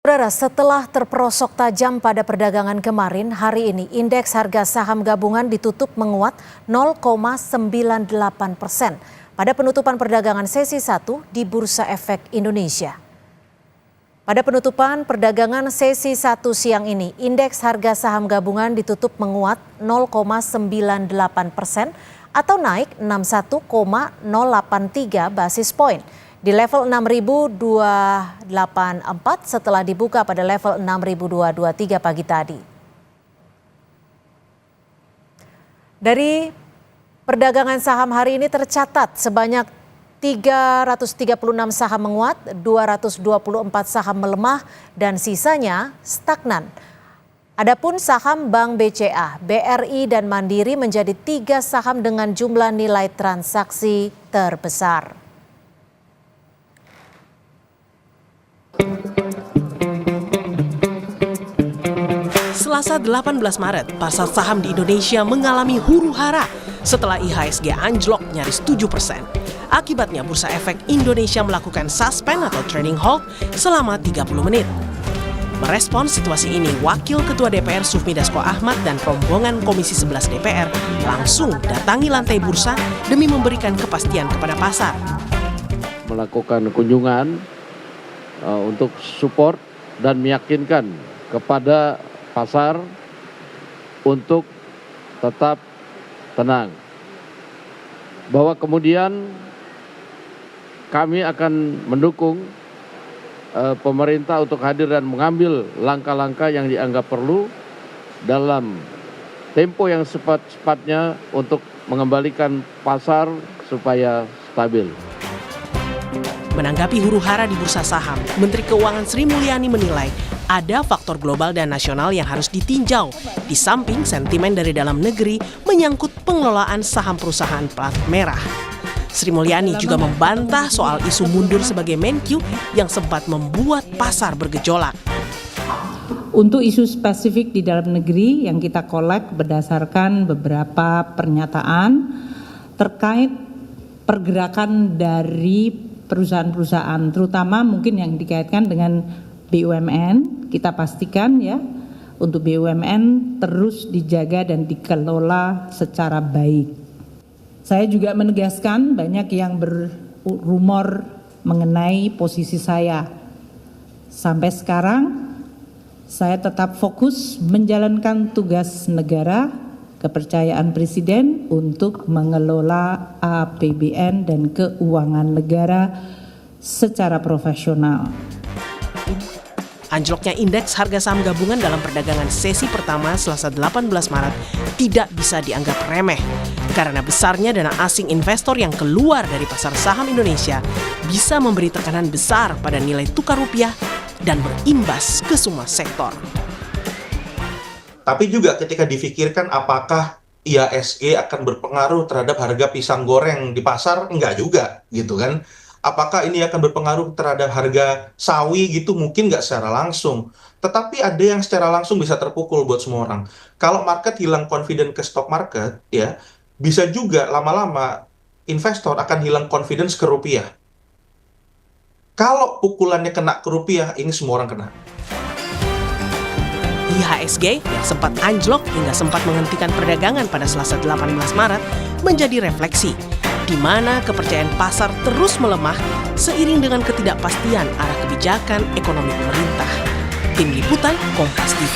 Saudara, setelah terperosok tajam pada perdagangan kemarin, hari ini indeks harga saham gabungan ditutup menguat 0,98% pada penutupan perdagangan sesi 1 di Bursa Efek Indonesia. Pada penutupan perdagangan sesi 1 siang ini, indeks harga saham gabungan ditutup menguat 0,98% atau naik 61,083 basis poin di level 6.284 setelah dibuka pada level 6.223 pagi tadi. Dari perdagangan saham hari ini tercatat sebanyak 336 saham menguat, 224 saham melemah dan sisanya stagnan. Adapun saham Bank BCA, BRI dan Mandiri menjadi 3 saham dengan jumlah nilai transaksi terbesar. Selasa 18 Maret, pasar saham di Indonesia mengalami huru-hara setelah IHSG anjlok nyaris 7%. Akibatnya Bursa Efek Indonesia melakukan suspend atau trading halt selama 30 menit. Merespons situasi ini, Wakil Ketua DPR Sufmi Dasko Ahmad dan rombongan Komisi 11 DPR langsung datangi lantai bursa demi memberikan kepastian kepada pasar. Melakukan kunjungan untuk support dan meyakinkan kepada pasar untuk tetap tenang. Bahwa kemudian kami akan mendukung pemerintah untuk hadir dan mengambil langkah-langkah yang dianggap perlu dalam tempo yang cepat-cepatnya untuk mengembalikan pasar supaya stabil. Menanggapi huru-hara di bursa saham, Menteri Keuangan Sri Mulyani menilai ada faktor global dan nasional yang harus ditinjau, di samping sentimen dari dalam negeri menyangkut pengelolaan saham perusahaan plat merah. Sri Mulyani juga membantah soal isu mundur sebagai Menkyu yang sempat membuat pasar bergejolak. Untuk isu spesifik di dalam negeri yang kita kolek berdasarkan beberapa pernyataan terkait pergerakan dari perusahaan-perusahaan, terutama mungkin yang dikaitkan dengan BUMN, kita pastikan ya untuk BUMN terus dijaga dan dikelola secara baik. Saya juga menegaskan banyak yang berumor mengenai posisi saya. Sampai sekarang saya tetap fokus menjalankan tugas negara, kepercayaan Presiden untuk mengelola APBN dan keuangan negara secara profesional. Anjloknya indeks harga saham gabungan dalam perdagangan sesi pertama Selasa 18 Maret tidak bisa dianggap remeh karena besarnya dana asing investor yang keluar dari pasar saham Indonesia bisa memberi tekanan besar pada nilai tukar rupiah dan berimbas ke semua sektor. Tapi juga ketika difikirkan apakah IHSG akan berpengaruh terhadap harga pisang goreng di pasar, enggak juga gitu kan. Apakah ini akan berpengaruh terhadap harga sawi gitu, mungkin nggak secara langsung. Tetapi ada yang secara langsung bisa terpukul buat semua orang. Kalau market hilang confidence ke stock market, ya bisa juga lama-lama investor akan hilang confidence ke rupiah. Kalau pukulannya kena ke rupiah, ini semua orang kena. IHSG yang sempat anjlok hingga sempat menghentikan perdagangan pada Selasa 18 Maret menjadi refleksi di mana kepercayaan pasar terus melemah seiring dengan ketidakpastian arah kebijakan ekonomi pemerintah. Tim Liputan Kompas TV.